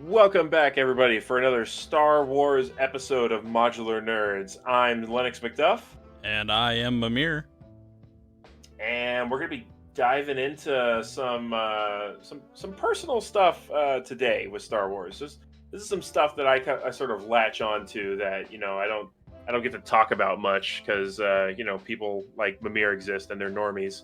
Welcome back, everybody, for another Star Wars episode of Modular Nerds. I'm Lennox McDuff, And I am Mimir. and we're going to be diving into some personal stuff today with Star Wars. This is some stuff that I sort of latch onto that I don't get to talk about much because people like Mimir exist and they're normies.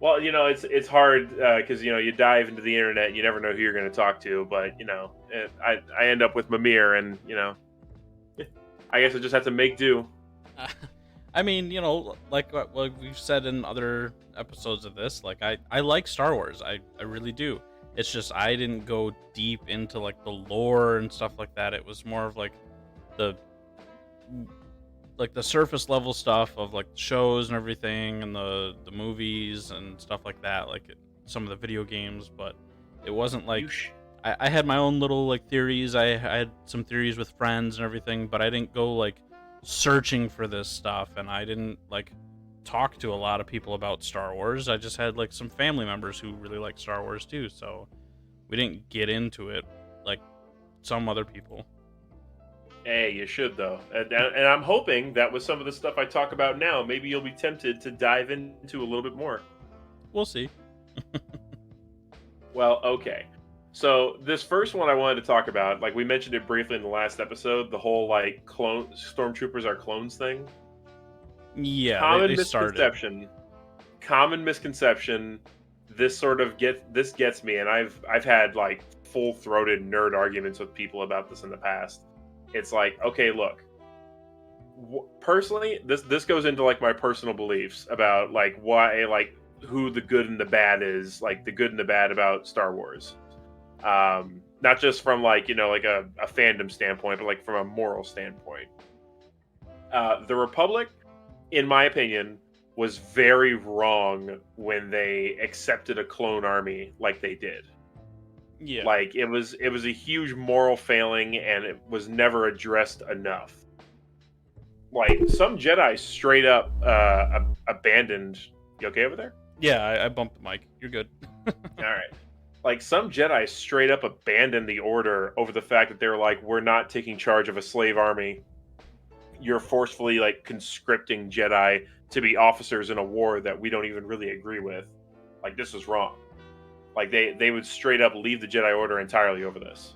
Well, it's hard because you dive into the internet and you never know who you're going to talk to. But I end up with Mimir, and I guess I just have to make do. I mean, like what we've said in other episodes of this, like I like Star Wars. I really do. It's just I didn't go deep into like the lore and stuff like that. It was more of like the surface level stuff of like shows and everything and the movies and stuff like that, like some of the video games, but it wasn't like I had my own little like theories. I had some theories with friends and everything, but I didn't go like searching for this stuff, and I didn't like talk to a lot of people about Star Wars. I just had like some family members who really like Star Wars too, so we didn't get into it like some other people. Hey, you should though, and I'm hoping that with some of the stuff I talk about now, maybe you'll be tempted to dive into a little bit more. We'll see. Well, okay. So this first one I wanted to talk about, like we mentioned it briefly in the last episode, the whole like clone stormtroopers are clones thing. Yeah, Common they started. misconception. Common misconception. This gets me, and I've had like full-throated nerd arguments with people about this in the past. It's like, okay, look. Personally, this goes into like my personal beliefs about like why, like who the good and the bad is, like the good and the bad about Star Wars. Not just from like like a fandom standpoint, but like from a moral standpoint. The Republic, in my opinion, was very wrong when they accepted a clone army like they did. Yeah. Like it was a huge moral failing, and it was never addressed enough. Like some Jedi straight up abandoned. You okay over there? Yeah, I bumped the mic. You're good. All right. Like some Jedi straight up abandoned the Order over the fact that they're like, we're not taking charge of a slave army. You're forcefully like conscripting Jedi to be officers in a war that we don't even really agree with. Like this is wrong. Like they would straight up leave the Jedi Order entirely over this.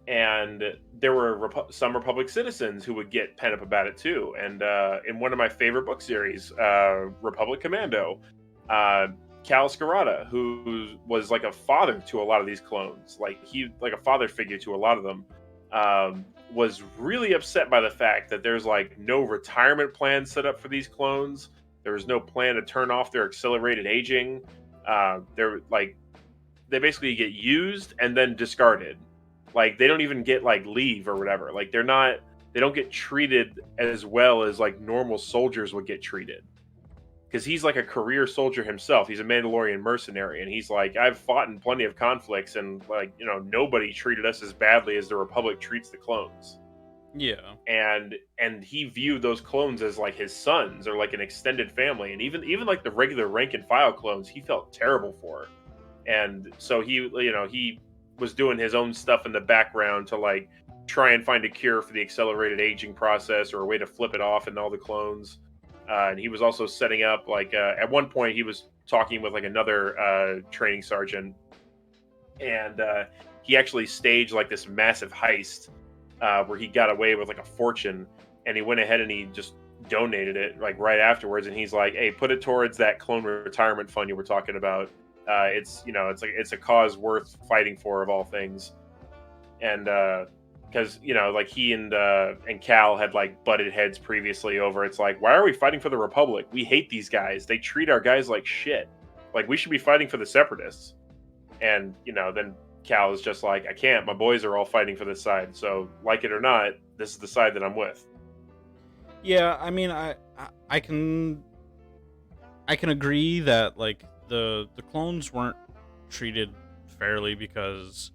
And there were some Republic citizens who would get pent up about it too. And in one of my favorite book series, Republic Commando, Cal Scarata, who was like a father to a lot of these clones, like a father figure to a lot of them, was really upset by the fact that there's like no retirement plan set up for these clones. There was no plan to turn off their accelerated aging. They're like, they basically get used and then discarded. Like they don't even get like leave or whatever. Like they don't get treated as well as like normal soldiers would get treated. Because he's like a career soldier himself. He's a Mandalorian mercenary, and he's like, I've fought in plenty of conflicts, and like nobody treated us as badly as the Republic treats the clones. Yeah. And he viewed those clones as like his sons or like an extended family, and even like the regular rank and file clones, he felt terrible for. And so he was doing his own stuff in the background to like try and find a cure for the accelerated aging process or a way to flip it off in all the clones. And he was also setting up like at one point he was talking with like another training sergeant, and he actually staged like this massive heist where he got away with like a fortune, and he went ahead and he just donated it like right afterwards, and he's like, hey, put it towards that clone retirement fund you were talking about. It's a cause worth fighting for of all things. And because like he and Cal had like butted heads previously over, it's like, why are we fighting for the Republic? We hate these guys. They treat our guys like shit. Like we should be fighting for the Separatists. And then Cal is just like, I can't. My boys are all fighting for this side. So like it or not, this is the side that I'm with. Yeah, I mean, I can agree that like the clones weren't treated fairly because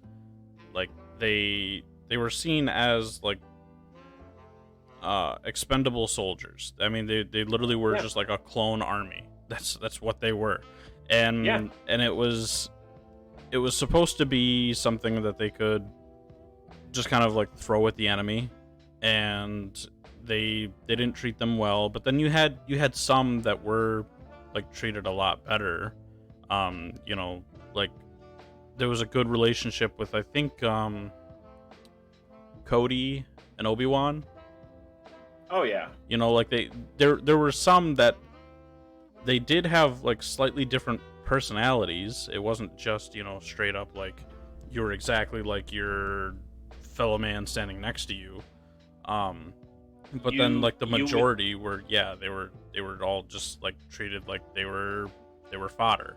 like they were seen as like expendable soldiers. I mean, they literally were just like a clone army. That's what they were. And it was it was supposed to be something that they could just kind of like throw at the enemy, and they didn't treat them well. But then you had some that were like treated a lot better. You know, like there was a good relationship with, I think, Cody and Obi-Wan. Oh yeah. You know, like there were some that they did have like slightly different personalities. It wasn't just, straight up like you're exactly like your fellow man standing next to you. Um but then like the You would majority were, yeah, they were all just like treated like they were fodder.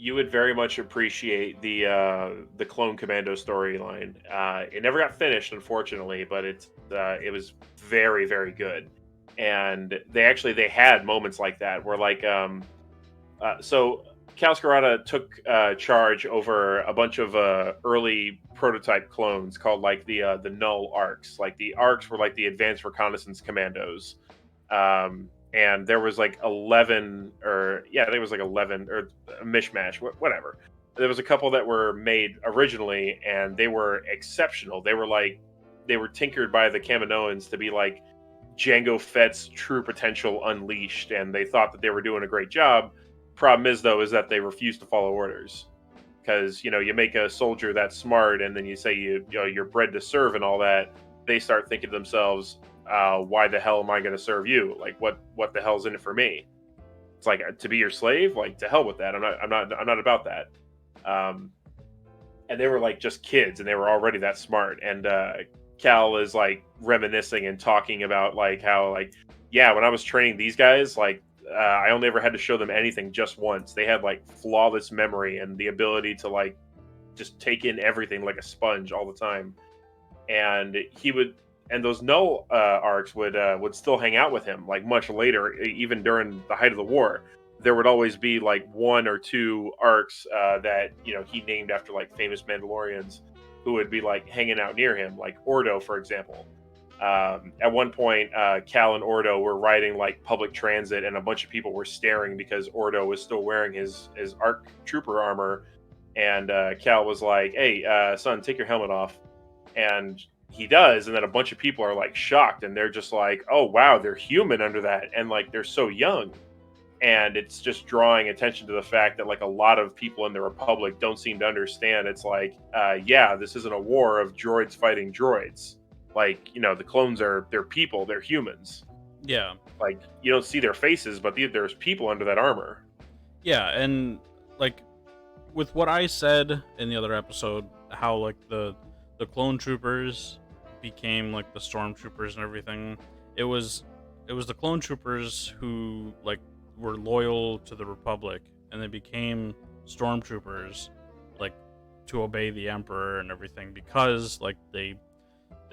you would very much appreciate the Clone Commando storyline. It never got finished, unfortunately, but it was very very good. And they had moments like that where so Cal Scarata took charge over a bunch of early prototype clones called like the Null Arcs. Like the Arcs were like the Advanced Reconnaissance Commandos, and there was like 11, or yeah, there was like 11 or a mishmash, whatever. There was a couple that were made originally, and they were exceptional. They were tinkered by the Kaminoans to be like Jango Fett's true potential unleashed, and they thought that they were doing a great job. Problem is, though, is that they refuse to follow orders, because you make a soldier that smart, and then you say you're bred to serve and all that. They start thinking to themselves, why the hell am I going to serve you? Like, what the hell's in it for me? It's like, to be your slave. Like, to hell with that. I'm not about that. And they were like just kids, and they were already that smart. And Cal is like reminiscing and talking about like how, like, yeah, when I was training these guys, like, I only ever had to show them anything just once. They had like flawless memory and the ability to like just take in everything like a sponge all the time. And those Null arcs would still hang out with him like much later, even during the height of the war. There would always be like one or two arcs that he named after like famous Mandalorians who would be like hanging out near him, like Ordo, for example. At one point, Cal and Ordo were riding like public transit, and a bunch of people were staring because Ordo was still wearing his ARC trooper armor. And Cal was like, "Hey, son, take your helmet off." And he does, and then a bunch of people are like shocked, and they're just like, "Oh wow, they're human under that," and like they're so young. And it's just drawing attention to the fact that like a lot of people in the Republic don't seem to understand. It's like, yeah, this isn't a war of droids fighting droids. Like, the clones they're people, they're humans. Yeah. Like, you don't see their faces, but there's people under that armor. Yeah, and like with what I said in the other episode, how like the clone troopers became like the stormtroopers and everything. It was the clone troopers who like were loyal to the Republic, and they became stormtroopers like to obey the Emperor and everything, because like they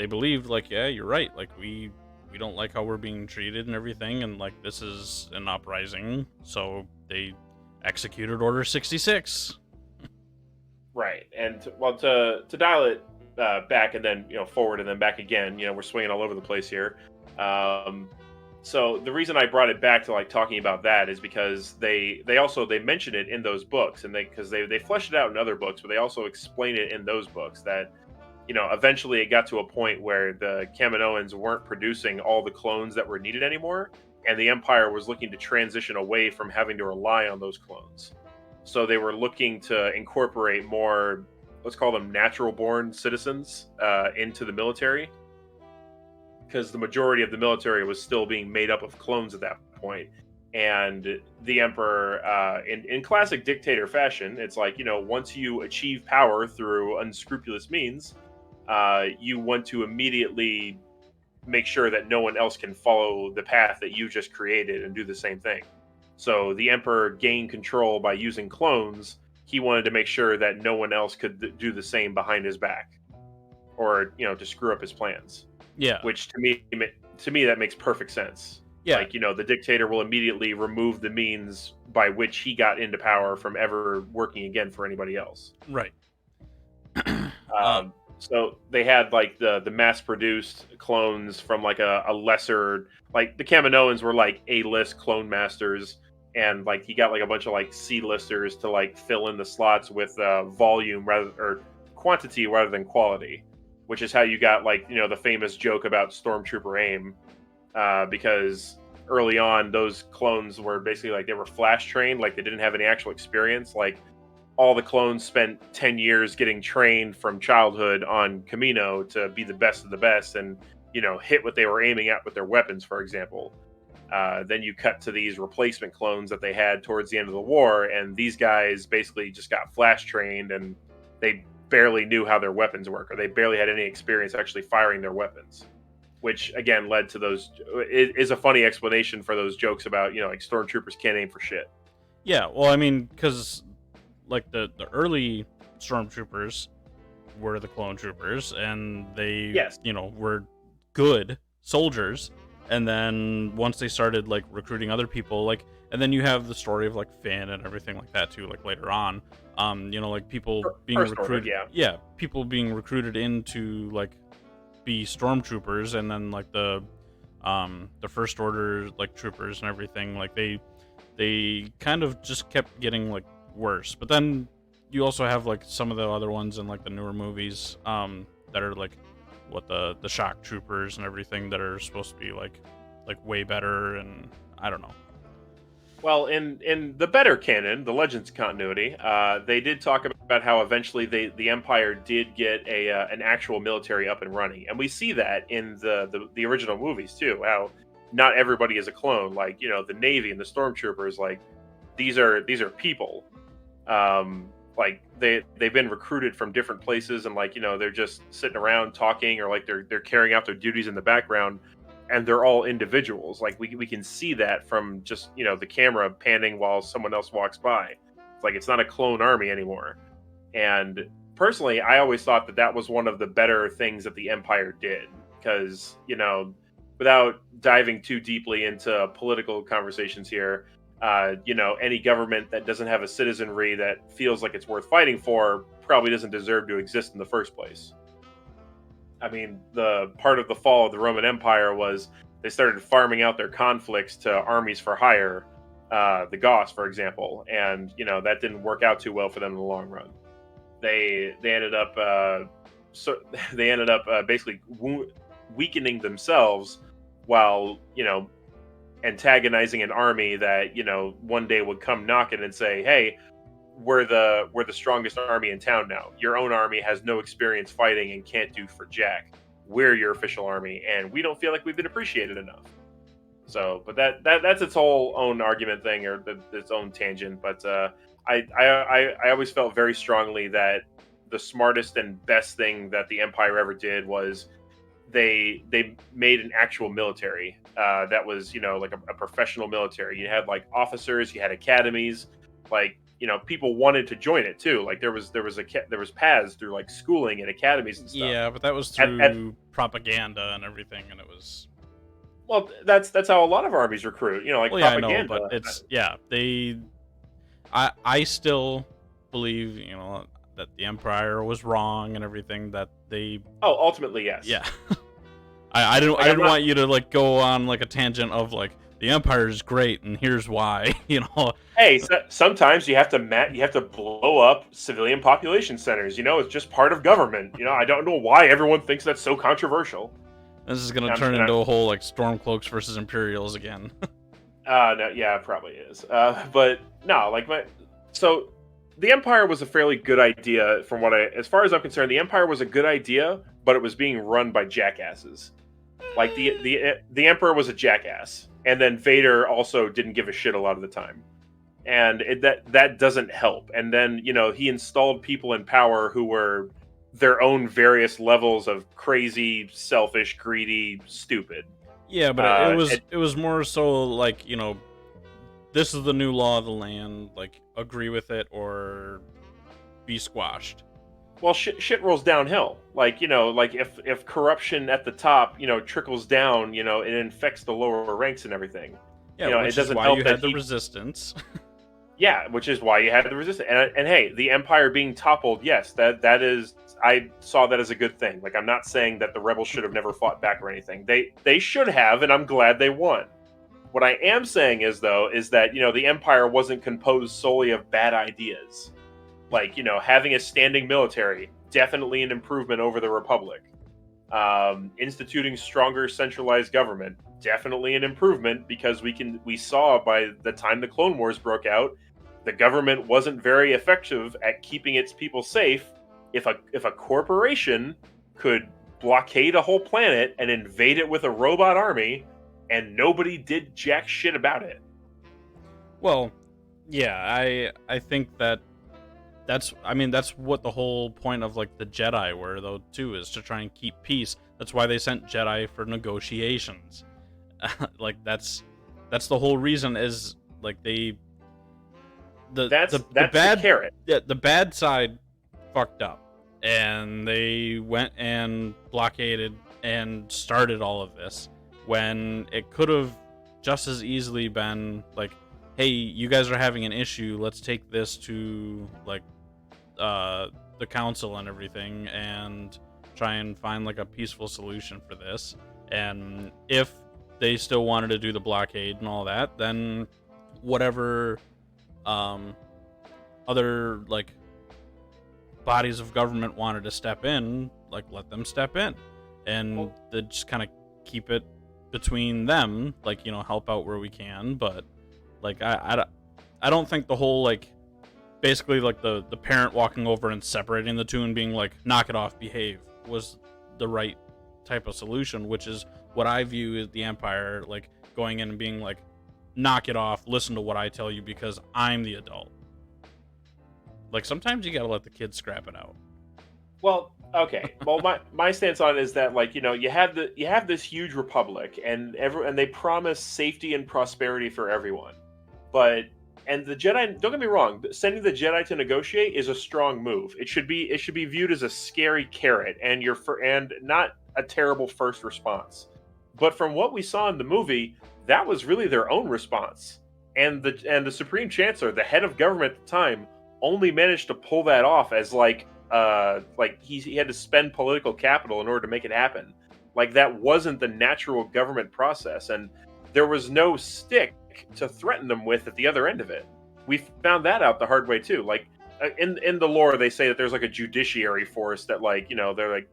believed like, yeah, you're right, like we don't like how we're being treated and everything, and like this is an uprising, so they executed Order 66. Right. And to dial it back and then forward and then back again, we're swinging all over the place here. So the reason I brought it back to like talking about that is because they mention it in those books, and they flesh it out in other books, but they also explain it in those books that eventually it got to a point where the Kaminoans weren't producing all the clones that were needed anymore, and the Empire was looking to transition away from having to rely on those clones. So they were looking to incorporate more, let's call them natural-born citizens, into the military, because the majority of the military was still being made up of clones at that point. And the Emperor, in classic dictator fashion, it's like, once you achieve power through unscrupulous means, you want to immediately make sure that no one else can follow the path that you just created and do the same thing. So the Emperor gained control by using clones. He wanted to make sure that no one else could do the same behind his back, or to screw up his plans. Yeah. Which to me that makes perfect sense. Yeah. Like, the dictator will immediately remove the means by which he got into power from ever working again for anybody else. Right. So they had like the mass-produced clones from like a lesser, like the Kaminoans were like A-list clone masters, and like he got like a bunch of like C-listers to like fill in the slots with volume rather or quantity rather than quality, which is how you got like the famous joke about Stormtrooper aim, because early on those clones were basically like they were flash trained, like they didn't have any actual experience. Like all the clones spent 10 years getting trained from childhood on Camino to be the best of the best and hit what they were aiming at with their weapons, for example. Then you cut to these replacement clones that they had towards the end of the war, and these guys basically just got flash trained, and they barely knew how their weapons work, or they barely had any experience actually firing their weapons. Which again led to those. It is a funny explanation for those jokes about like stormtroopers can't aim for shit. Yeah, well, I mean, because like the early stormtroopers were the clone troopers, and they Yes. were good soldiers. And then once they started like recruiting other people, like, and then you have the story of like Finn and everything like that too, like later on, like people being recruited, yeah, people being recruited into like be stormtroopers, and then like the first order like troopers and everything, like they kind of just kept getting like worse. But then you also have like some of the other ones in like the newer movies that are like what the shock troopers and everything that are supposed to be like way better, and I don't know. Well, in the better canon, the Legends continuity, they did talk about how eventually the Empire did get an actual military up and running, and we see that in the original movies too. How not everybody is a clone, like the Navy and the Stormtroopers, like these are people. Like they've been recruited from different places, and like they're just sitting around talking, or like they're carrying out their duties in the background, and they're all individuals. Like we can see that from just the camera panning while someone else walks by. It's like it's not a clone army anymore. And personally, I always thought that was one of the better things that the Empire did, because without diving too deeply into political conversations here, any government that doesn't have a citizenry that feels like it's worth fighting for probably doesn't deserve to exist in the first place. I mean, the part of the fall of the Roman Empire was they started farming out their conflicts to armies for hire, the Goths, for example, and that didn't work out too well for them in the long run. They ended up basically weakening themselves while antagonizing an army that one day would come knocking and say, "Hey, we're the strongest army in town now. Your own army has no experience fighting and can't do for jack. We're your official army, and we don't feel like we've been appreciated enough." So, but that's its whole own argument thing, or its own tangent. But I always felt very strongly that the smartest and best thing that the Empire ever did was they made an actual military that was like a professional military. You had like officers, you had academies, like people wanted to join it too. Like there was paths through like schooling and academies and stuff. Yeah, but that was through propaganda and everything, and it was. Well, that's how a lot of armies recruit. Like propaganda. I know, but it's I still believe that the Empire was wrong and everything that they. Oh, ultimately, yes. Yeah. I didn't want you to like go on like a tangent of like the Empire is great and here's why. Hey, sometimes you have to blow up civilian population centers. It's just part of government. I don't know why everyone thinks that's so controversial. This is gonna turn into a whole like Stormcloaks versus Imperials again. No, yeah, it probably is. But no, so the Empire was a fairly good idea as far as I'm concerned. The Empire was a good idea, but it was being run by jackasses. Like the Emperor was a jackass, and then Vader also didn't give a shit a lot of the time, and that doesn't help. And then he installed people in power who were their own various levels of crazy, selfish, greedy, stupid. Yeah, but it was more so like this is the new law of the land. Like agree with it or be squashed. Well, shit rolls downhill. Like if corruption at the top trickles down, it infects the lower ranks and everything. Yeah, which it doesn't is why help you that had the resistance. Yeah, which is why you had the resistance. And hey, the Empire being toppled, yes, that is. I saw that as a good thing. Like, I'm not saying that the rebels should have never fought back or anything. They should have, and I'm glad they won. What I am saying is though is that the Empire wasn't composed solely of bad ideas. Like having a standing military, definitely an improvement over the Republic. Instituting stronger centralized government, definitely an improvement, because we saw by the time the Clone Wars broke out, the government wasn't very effective at keeping its people safe. If a corporation could blockade a whole planet and invade it with a robot army, and nobody did jack shit about it. Well, yeah, I think that's what the whole point of like the Jedi were though too, is to try and keep peace. That's why they sent Jedi for negotiations. Like that's the whole reason, is like the bad the carrot. Yeah, the bad side fucked up, and they went and blockaded and started all of this when it could have just as easily been like, hey, you guys are having an issue, let's take this to like the council and everything and try and find like a peaceful solution for this. And if they still wanted to do the blockade and all that, then whatever other like bodies of government wanted to step in, like let them step in, and they just kind of keep it between them, like help out where we can. But like I don't think the whole like basically like the parent walking over and separating the two and being like, knock it off, behave, was the right type of solution, which is what I view as the Empire like going in and being like, knock it off, listen to what I tell you because I'm the adult. Like sometimes you gotta let the kids scrap it out. Well, okay. Well, my stance on it is that like you have this huge republic, and they promise safety and prosperity for everyone, and the Jedi, don't get me wrong, sending the Jedi to negotiate is a strong move. It should be viewed as a scary carrot and not a terrible first response. But from what we saw in the movie, that was really their own response. And the Supreme Chancellor, the head of government at the time, only managed to pull that off as like he had to spend political capital in order to make it happen. Like that wasn't the natural government process, and there was no stick to threaten them with at the other end of it. We found that out the hard way too. Like in the lore, they say that there's like a judiciary force that like they're like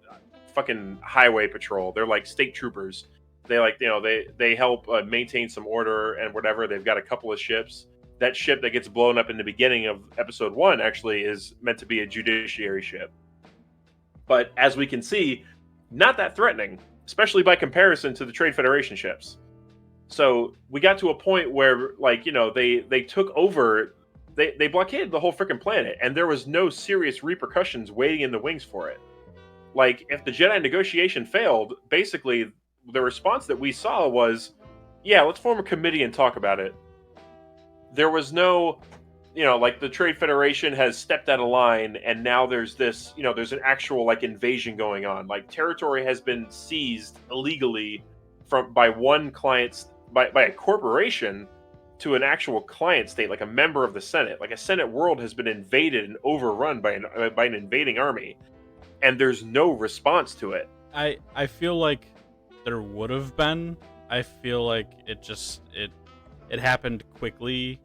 fucking highway patrol. They're like state troopers. They like they help maintain some order and whatever. They've got a couple of ships. That ship that gets blown up in the beginning of episode 1 actually is meant to be a judiciary ship. But as we can see, not that threatening, especially by comparison to the Trade Federation ships. So we got to a point where like they took over, they blockaded the whole freaking planet, and there was no serious repercussions waiting in the wings for it. Like if the Jedi negotiation failed, basically the response that we saw was, yeah, let's form a committee and talk about it. There was no, like the Trade Federation has stepped out of line, and now there's this, there's an actual like invasion going on. Like territory has been seized illegally by a corporation to an actual client state, like a member of the Senate. Like a Senate world has been invaded and overrun by an invading army, and there's no response to it. I feel like there would have been. I feel like it happened quickly,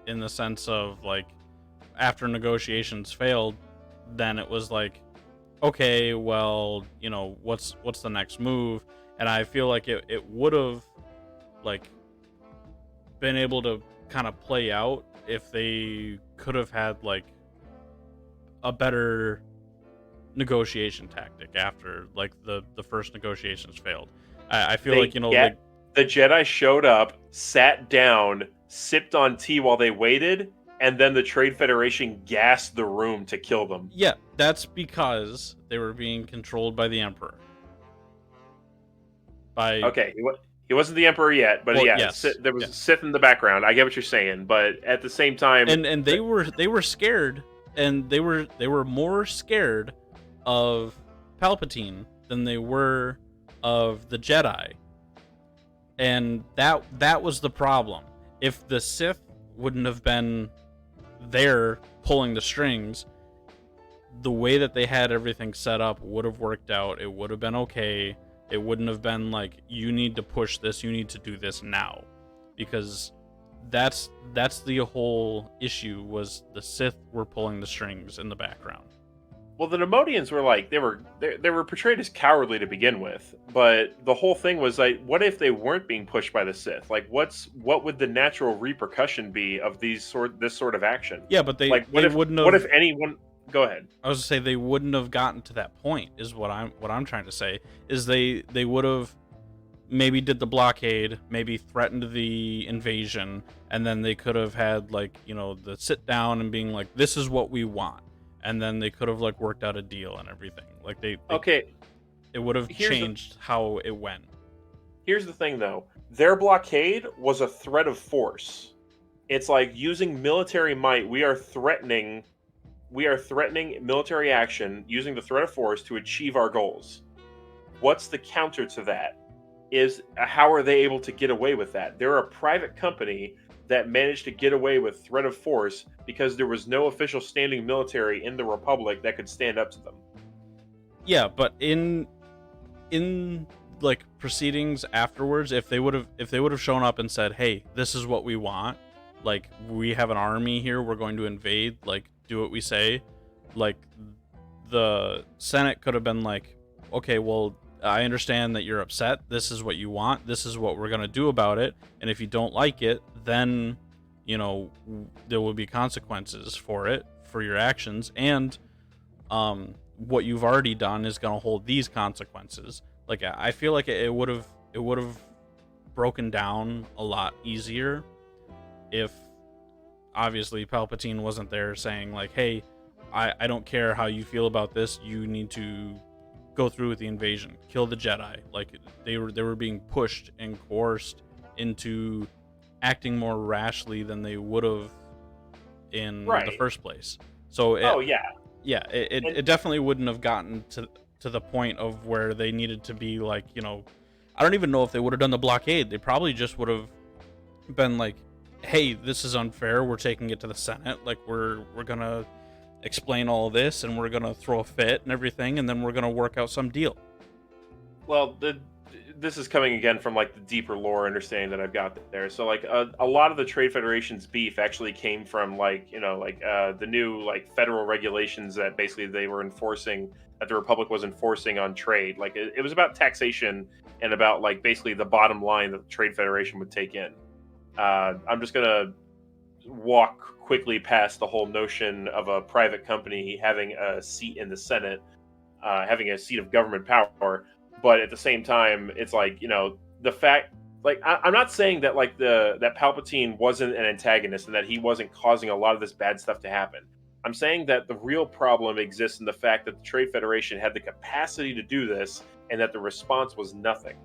in the sense of like after negotiations failed, then it was like, okay, well, what's the next move? And I feel like it would have like been able to kind of play out if they could have had like a better negotiation tactic after like the first negotiations failed. I feel like like the Jedi showed up, sat down, sipped on tea while they waited, and then the Trade Federation gassed the room to kill them. Yeah, that's because they were being controlled by the Emperor. Okay, he wasn't the Emperor yet, but yes, there was a Sith in the background. I get what you're saying, but at the same time, and they were scared, and they were more scared of Palpatine than they were of the Jedi. And that was the problem. If the Sith wouldn't have been there pulling the strings, the way that they had everything set up would have worked out. It would have been okay. It wouldn't have been like, you need to push this, you need to do this now. because that's the whole issue, was the Sith were pulling the strings in the background. Well, the Nemodians were like they were portrayed as cowardly to begin with, but the whole thing was like, what if they weren't being pushed by the Sith? Like, what would the natural repercussion be of this sort of action? Yeah, but they Like, wouldn't have. what if anyone? Go ahead. I was to say they wouldn't have gotten to that point. Is what I'm trying to say. Is they would have maybe did the blockade, maybe threatened the invasion, and then they could have had like, the sit down and being like, this is what we want. And then they could have like worked out a deal and everything. Like Okay, it would have changed how it went. Here's the thing, though. Their blockade was a threat of force. It's like using military might. We are threatening military action using the threat of force to achieve our goals. What's the counter to that? Is how are they able to get away with that? They're a private company that managed to get away with threat of force because there was no official standing military in the Republic that could stand up to them. Yeah, but in like proceedings afterwards, if they would have shown up and said, "Hey, this is what we want. Like, we have an army here. We're going to invade. Like, do what we say." Like, the Senate could have been like, "Okay, well, I understand that you're upset. This is what you want. This is what we're going to do about it. And if you don't like it, then, there will be consequences for it, for your actions. And what you've already done is going to hold these consequences." Like, I feel like it would have broken down a lot easier if obviously Palpatine wasn't there saying like, "Hey, I don't care how you feel about this. You need to go through with the invasion, kill the Jedi." Like, they were being pushed and coerced into acting more rashly than they would have in the first place. So it definitely wouldn't have gotten to the point of where they needed to be like, I don't even know if they would have done the blockade. They probably just would have been like, "Hey, this is unfair. We're taking it to the Senate. Like, we're gonna explain all of this, and we're gonna throw a fit and everything, and then we're gonna work out some deal." Well, this is coming again from like the deeper lore understanding that I've got there. So like a lot of the Trade Federation's beef actually came from like the new like federal regulations that basically they were enforcing, that the Republic was enforcing on trade. Like it was about taxation and about like basically the bottom line that the Trade Federation would take in. I'm just gonna walk quickly past the whole notion of a private company having a seat in the Senate, having a seat of government power. But at the same time, it's like, the fact, like, I'm not saying that like that Palpatine wasn't an antagonist and that he wasn't causing a lot of this bad stuff to happen. I'm saying that the real problem exists in the fact that the Trade Federation had the capacity to do this and that the response was nothing.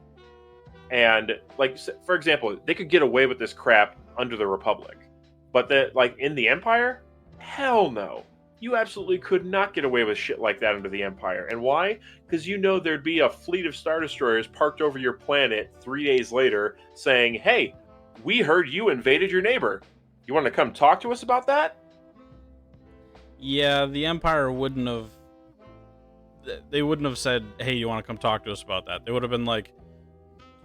And like, for example, they could get away with this crap under the Republic, but that like in the Empire, hell no. You absolutely could not get away with shit like that under the Empire. And why? Because there'd be a fleet of Star Destroyers parked over your planet 3 days later saying, "Hey, we heard you invaded your neighbor. You want to come talk to us about that?" Yeah, the Empire wouldn't have... They wouldn't have said, "Hey, you want to come talk to us about that?" They would have been like,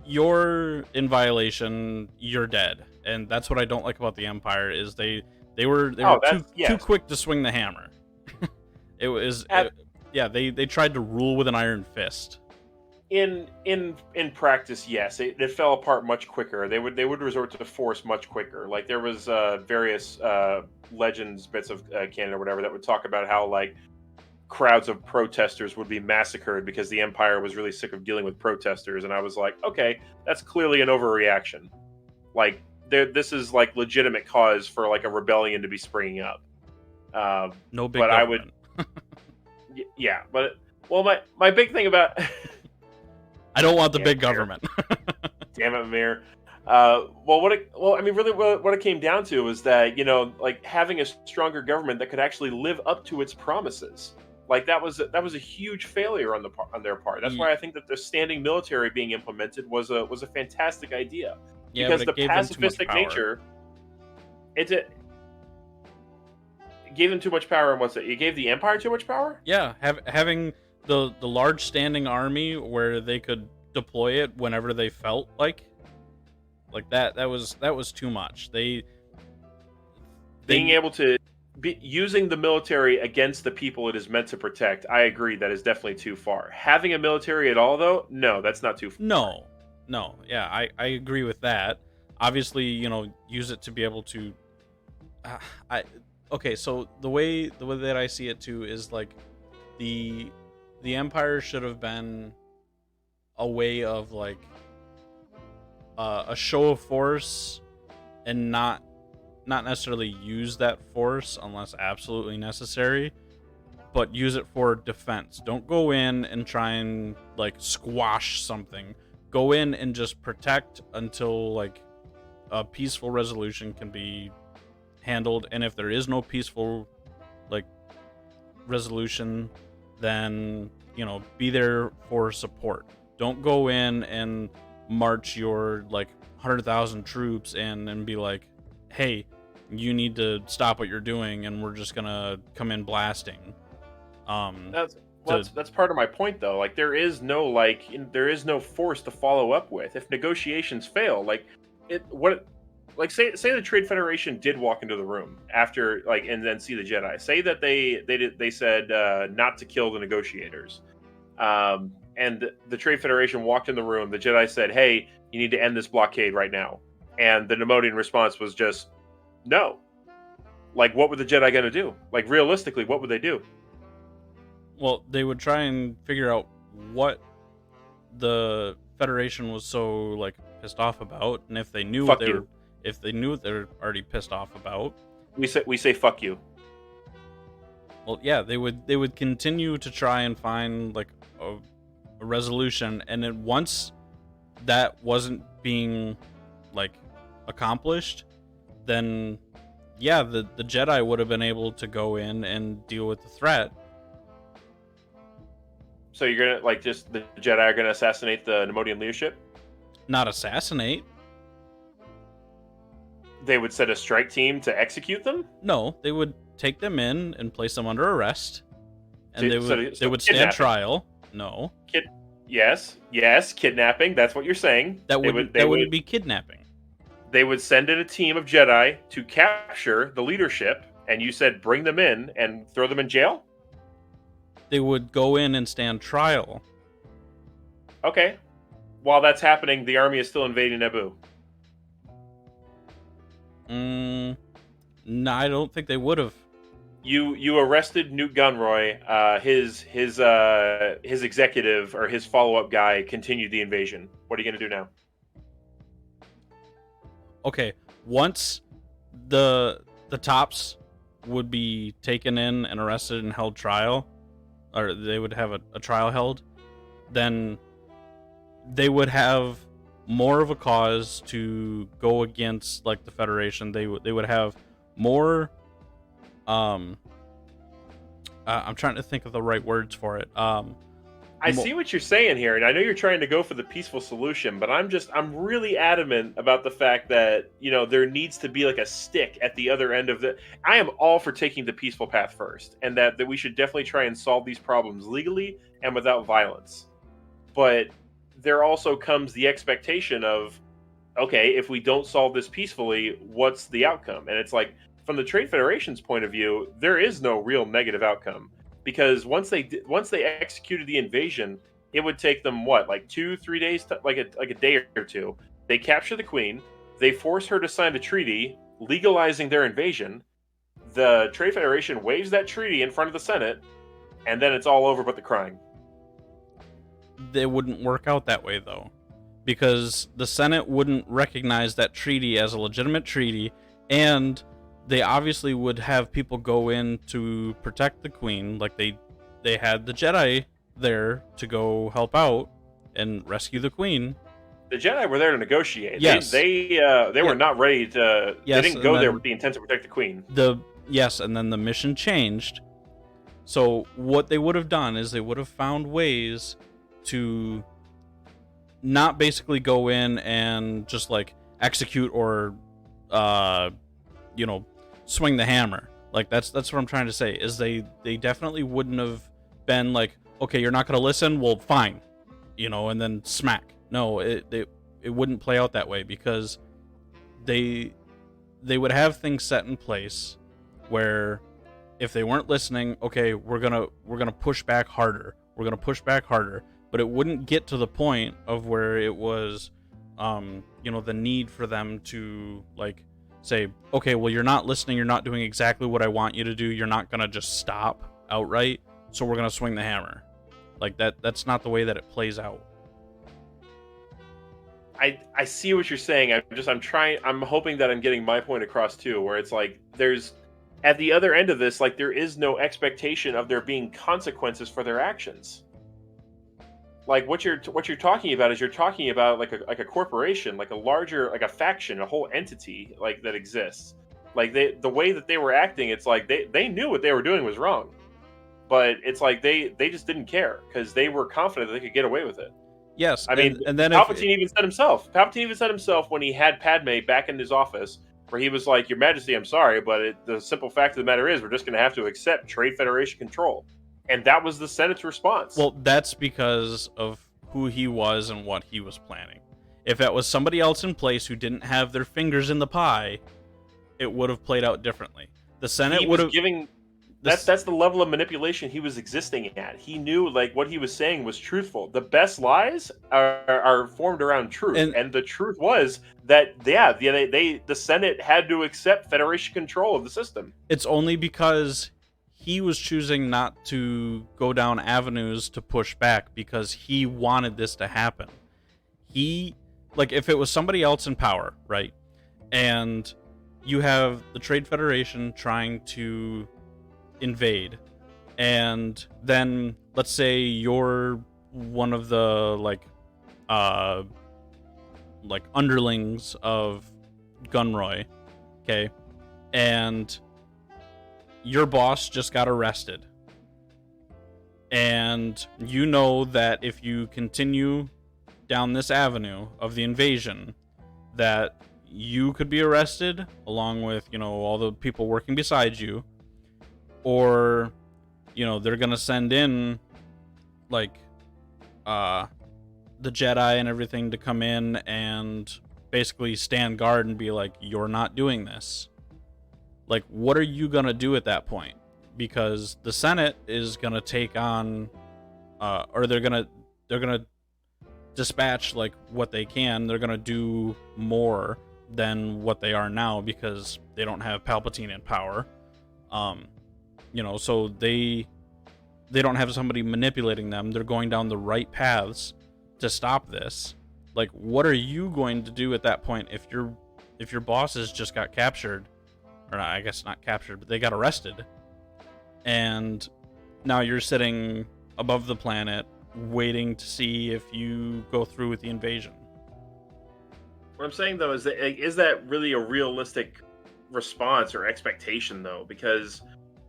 "You're in violation, you're dead." And that's what I don't like about the Empire, is they were too quick to swing the hammer. They tried to rule with an iron fist. In practice, yes, it fell apart much quicker. They would resort to force much quicker. Like there was various legends, bits of canon or whatever that would talk about how like crowds of protesters would be massacred because the Empire was really sick of dealing with protesters. And I was like, okay, that's clearly an overreaction. Like this is like legitimate cause for like a rebellion to be springing up. No big government. Yeah, but my big thing about I don't want the big government. Damn it, Amir. What it came down to was that like having a stronger government that could actually live up to its promises. Like that was a huge failure on their part. That's why I think that the standing military being implemented was a fantastic idea. Yeah, because the pacifistic nature, it gave them too much power. And what's it? It gave the Empire too much power. Yeah, having the large standing army where they could deploy it whenever they felt like Like that was too much. Being They able to be using the military against the people it is meant to protect, I agree that is definitely too far. Having a military at all, though, no, that's not too far. No, no, yeah, I agree with that. Obviously, use it to be able to. Uh, I okay, so the way that I see it too is like the the Empire should have been a way of like a show of force and not necessarily use that force unless absolutely necessary, but use it for defense. Don't go in and try and like squash something. Go in and just protect until like a peaceful resolution can be handled. And if there is no peaceful like resolution, then be there for support. Don't go in and march your like 100,000 troops in and be like, hey, you need to stop what you're doing and we're just gonna come in blasting. That's To that's part of my point, though. Like, there is no force to follow up with if negotiations fail. Like, say the Trade Federation did walk into the room after, like, and then see the Jedi. Say that they said not to kill the negotiators, and the Trade Federation walked in the room. The Jedi said, "Hey, you need to end this blockade right now," and the Nemodian response was just no. Like, what were the Jedi going to do? Like, realistically, what would they do? well, they would try and figure out what the Federation was so like pissed off about, and if they knew what Fuck you. they were already pissed off about, We say fuck you. well, yeah, they would continue to try and find like a resolution, and then once that wasn't being like accomplished, then yeah, the Jedi would have been able to go in and deal with the threat. So you're gonna like just the Jedi are gonna assassinate the Nemodian leadership? Not assassinate. They would set a strike team to execute them? No, they would take them in and place them under arrest, and So they would stand kidnapping. trial. No, Kid, yes, kidnapping. That's what you're saying. that wouldn't be kidnapping. They would send in a team of Jedi to capture the leadership, and you said bring them in and throw them in jail. They would go in and stand trial. Okay. While that's happening, the army is still invading Naboo. No, I don't think they would have. You arrested Newt Gunroy. His executive or his follow up guy continued the invasion. What are you gonna do now? Okay, once the tops would be taken in and arrested and held trial, or they would have a trial held, then they would have more of a cause to go against like the Federation. They would have more. I'm trying to think of the right words for it. I see what you're saying here, and I know you're trying to go for the peaceful solution, but I'm really adamant about the fact that there needs to be like a stick at the other end of the. I am all for taking the peaceful path first, and that we should definitely try and solve these problems legally and without violence. But there also comes the expectation of, okay, if we don't solve this peacefully, what's the outcome? And it's like, from the Trade Federation's point of view, there is no real negative outcome. Because once they executed the invasion, it would take them what, like 2-3 days, like a day or two. They capture the queen, they force her to sign a treaty legalizing their invasion. The Trade Federation waves that treaty in front of the Senate, and then it's all over but the crying. They wouldn't work out that way though, because the Senate wouldn't recognize that treaty as a legitimate treaty, and they obviously would have people go in to protect the queen. Like they had the Jedi there to go help out and rescue the queen. The Jedi were there to negotiate. Yes. They were not ready to. Yes, they didn't go there with the intent to protect the queen. And then the mission changed. So what they would have done is they would have found ways to not basically go in and just like execute or swing the hammer. Like that's what I'm trying to say is they definitely wouldn't have been like, okay, you're not going to listen, well fine, and then smack. No, it wouldn't play out that way, because they would have things set in place where if they weren't listening, okay, we're gonna push back harder. We're gonna push back harder, but it wouldn't get to the point of where it was, the need for them to like say, okay, well, you're not listening. You're not doing exactly what I want you to do. You're not gonna just stop outright. So we're gonna swing the hammer. Like that. That's not the way that it plays out. I see what you're saying. I'm hoping that I'm getting my point across too, where it's like there's at the other end of this, like there is no expectation of there being consequences for their actions. Like what you're talking about is you're talking about like a corporation, like a larger, like a faction, a whole entity like that exists. Like the way that they were acting, it's like they knew what they were doing was wrong, but it's like they just didn't care because they were confident that they could get away with it. Yes, I mean, and then Palpatine even said himself. Palpatine even said himself when he had Padme back in his office, where he was like, "Your Majesty, I'm sorry, but the simple fact of the matter is, we're just going to have to accept Trade Federation control." And that was the Senate's response. Well, that's because of who he was and what he was planning. If it was somebody else in place who didn't have their fingers in the pie, it would have played out differently. The Senate would have giving. That's the level of manipulation he was existing at. He knew like what he was saying was truthful. The best lies are formed around truth, and the truth was that the Senate had to accept Federation control of the system. It's only because he was choosing not to go down avenues to push back because he wanted this to happen. If it was somebody else in power, right? And you have the Trade Federation trying to invade, and then let's say you're one of the underlings of Gunroy, okay, and your boss just got arrested, and you know that if you continue down this avenue of the invasion, that you could be arrested along with all the people working beside you, or they're gonna send in the Jedi and everything to come in and basically stand guard and be like, you're not doing this. Like, what are you gonna do at that point? Because the Senate is gonna take on or they're gonna dispatch like what they can. They're gonna do more than what they are now because they don't have Palpatine in power. So they don't have somebody manipulating them. They're going down the right paths to stop this. Like, what are you going to do at that point if your bosses just got captured, or I guess not captured, but they got arrested, and now you're sitting above the planet waiting to see if you go through with the invasion? What I'm saying though is that really a realistic response or expectation though? Because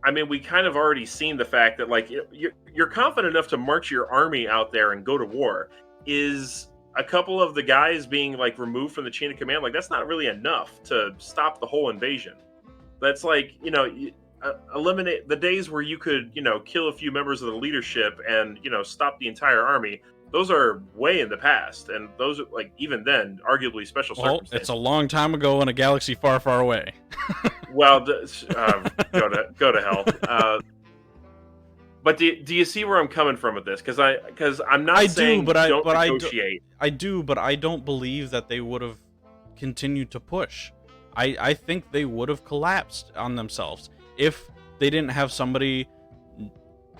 I mean, we kind of already seen the fact that like you're confident enough to march your army out there and go to war. Is a couple of the guys being like removed from the chain of command, like that's not really enough to stop the whole invasion. That's like eliminate the days where you could kill a few members of the leadership and stop the entire army. Those are way in the past, and those are like even then arguably special circumstances. It's a long time ago in a galaxy far, far away. Well, go to hell. But do you see where I'm coming from with this? Because I'm not saying don't negotiate. I do, but I don't believe that they would have continued to push. I think they would have collapsed on themselves if they didn't have somebody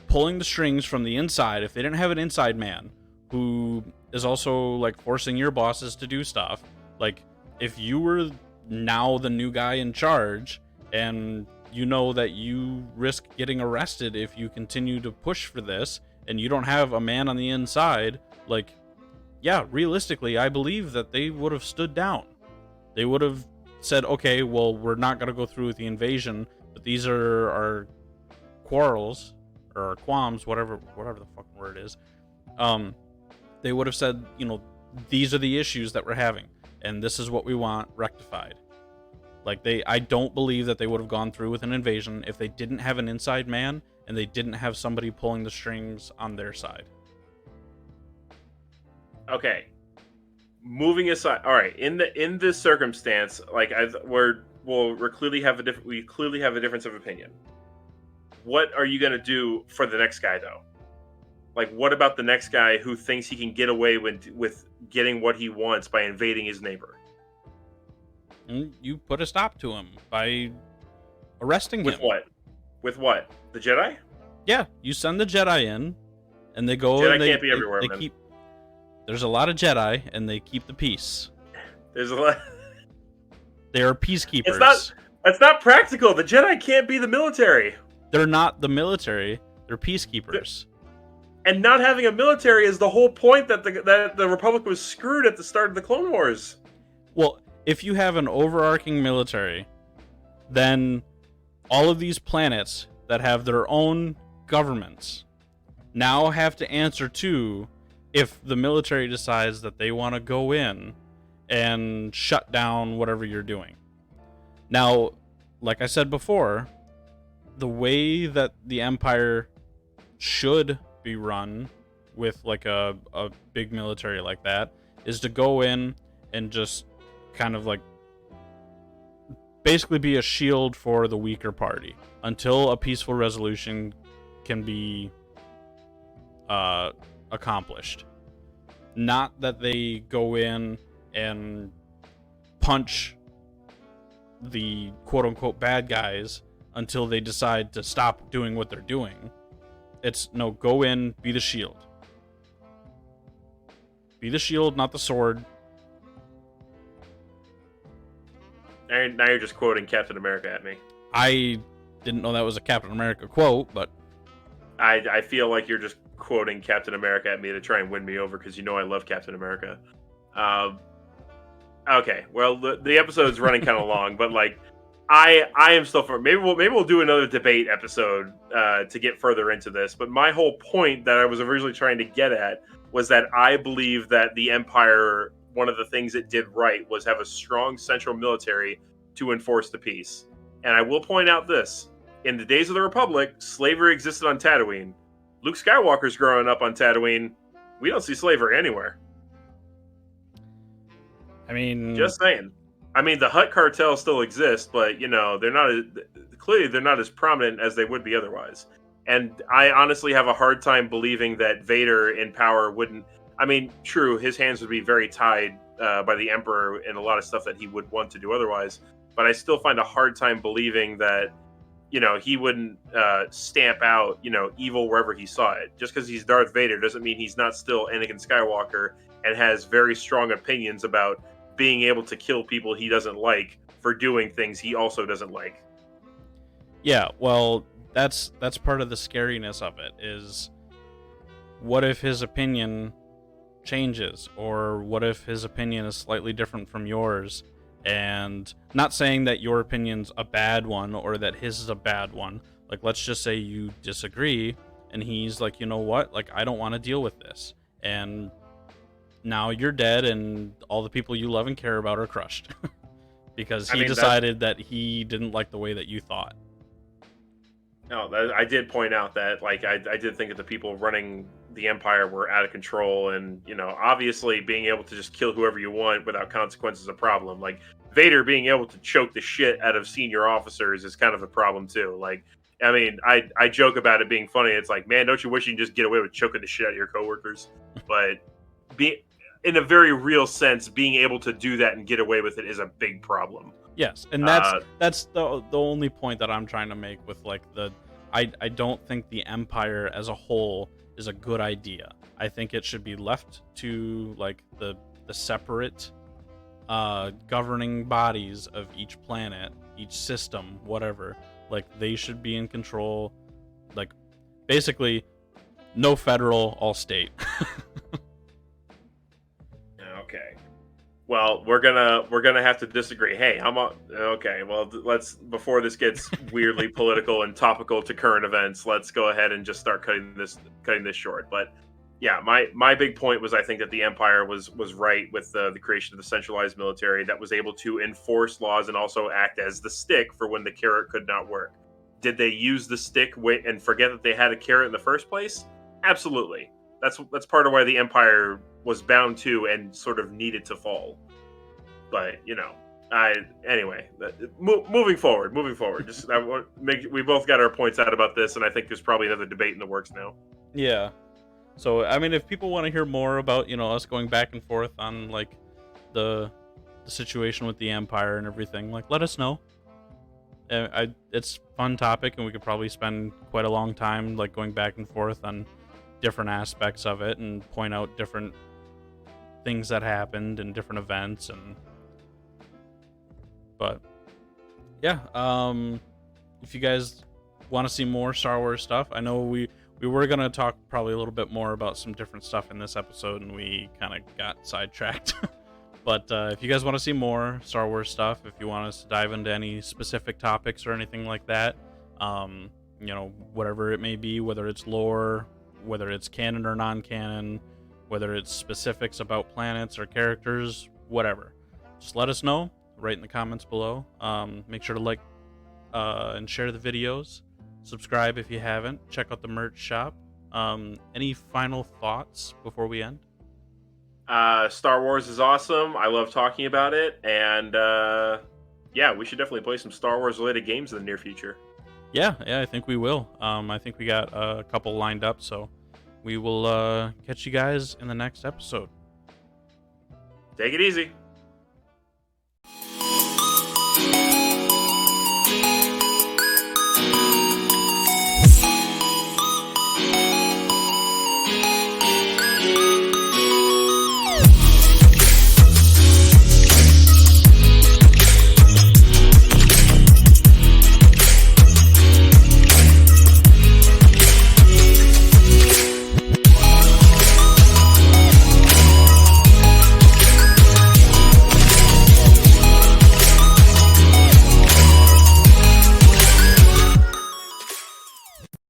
pulling the strings from the inside. If they didn't have an inside man who is also like forcing your bosses to do stuff. Like, if you were now the new guy in charge and you know that you risk getting arrested if you continue to push for this and you don't have a man on the inside, like, yeah, realistically, I believe that they would have stood down. They would have said, okay, well, we're not going to go through with the invasion, but these are our quarrels or our qualms, whatever the fucking word is. They would have said, these are the issues that we're having, and this is what we want rectified. Like, I don't believe that they would have gone through with an invasion if they didn't have an inside man and they didn't have somebody pulling the strings on their side. Okay. moving aside, all right. In this circumstance, like we clearly have a difference of opinion. What are you gonna do for the next guy though? Like, what about the next guy who thinks he can get away with getting what he wants by invading his neighbor? And you put a stop to him by arresting With him. what? With what? The Jedi? Yeah, you send the Jedi in, and they go Jedi and can't be everywhere, they man. keep. There's a lot of Jedi, and they keep the peace. There's a lot. They are peacekeepers. It's not. That's not practical. The Jedi can't be the military. They're not the military. They're peacekeepers. And not having a military is the whole point that the Republic was screwed at the start of the Clone Wars. Well, if you have an overarching military, then all of these planets that have their own governments now have to answer to if the military decides that they want to go in and shut down whatever you're doing. Now, like I said before, the way that the Empire should be run with like a big military like that is to go in and just kind of like basically be a shield for the weaker party until a peaceful resolution can be accomplished. Not that they go in and punch the quote-unquote bad guys until they decide to stop doing what they're doing. It's no, go in, be the shield. Be the shield, not the sword. Now you're just quoting Captain America at me. I didn't know that was a Captain America quote, but I feel like you're just quoting Captain America at me to try and win me over because you know I love Captain America. Okay, well the episode's running kind of long, but like I am still for maybe we'll do another debate episode to get further into this. But my whole point that I was originally trying to get at was that I believe that the Empire, one of the things it did right was have a strong central military to enforce the peace. And I will point out this: in the days of the Republic, slavery existed on Tatooine. Luke Skywalker's growing up on Tatooine. We don't see slavery anywhere. I mean, just saying. I mean, the Hutt cartel still exists, but you know they're not as prominent as they would be otherwise. And I honestly have a hard time believing that Vader in power wouldn't. I mean, true, his hands would be very tied by the Emperor in a lot of stuff that he would want to do otherwise. But I still find a hard time believing that, you know, he wouldn't stamp out, you know, evil wherever he saw it. Just because he's Darth Vader doesn't mean he's not still Anakin Skywalker and has very strong opinions about being able to kill people he doesn't like for doing things he also doesn't like. Yeah, well, that's part of the scariness of it is what if his opinion changes, or what if his opinion is slightly different from yours? And not saying that your opinion's a bad one or that his is a bad one. Like, let's just say you disagree and he's like, you know what? Like, I don't want to deal with this. And now you're dead and all the people you love and care about are crushed because he decided that he didn't like the way that you thought. No, I did point out that, like, I did think that the people running the Empire were out of control, and, you know, obviously being able to just kill whoever you want without consequences is a problem. Like, Vader being able to choke the shit out of senior officers is kind of a problem, too. Like, I mean, I joke about it being funny. It's like, man, don't you wish you could just get away with choking the shit out of your coworkers? But in a very real sense, being able to do that and get away with it is a big problem. Yes, and that's the only point that I'm trying to make with, like, I don't think the Empire as a whole is a good idea. I think it should be left to, like, the separate governing bodies of each planet, each system, whatever. Like, they should be in control. Like, basically, no federal, all state. Okay. Well, we're gonna have to disagree. Hey, okay. Well, let's, before this gets weirdly political and topical to current events, let's go ahead and just start cutting this short. But yeah, my big point was I think that the Empire was right with the creation of the centralized military that was able to enforce laws and also act as the stick for when the carrot could not work. Did they use the stick and forget that they had a carrot in the first place? Absolutely. That's part of why the Empire was bound to and sort of needed to fall. But anyway, moving forward. Just I want we both got our points out about this, and I think there's probably another debate in the works now. Yeah. So I mean, if people want to hear more about us going back and forth on like the situation with the Empire and everything, like let us know. It's a fun topic, and we could probably spend quite a long time like going back and forth on different aspects of it and point out different things that happened and different events. But yeah, if you guys want to see more Star Wars stuff, I know we were gonna talk probably a little bit more about some different stuff in this episode, and we kind of got sidetracked. But if you guys want to see more Star Wars stuff, if you want us to dive into any specific topics or anything like that, whatever it may be, whether it's lore, whether it's canon or non-canon, whether it's specifics about planets or characters, whatever, just let us know. Right in the comments below. Make sure to like and share the videos. Subscribe if you haven't. Check out the merch shop. Any final thoughts before we end? Star Wars is awesome. I love talking about it, and yeah, we should definitely play some Star Wars related games in the near future. Yeah, I think we will. I think we got a couple lined up, so we will catch you guys in the next episode. Take it easy.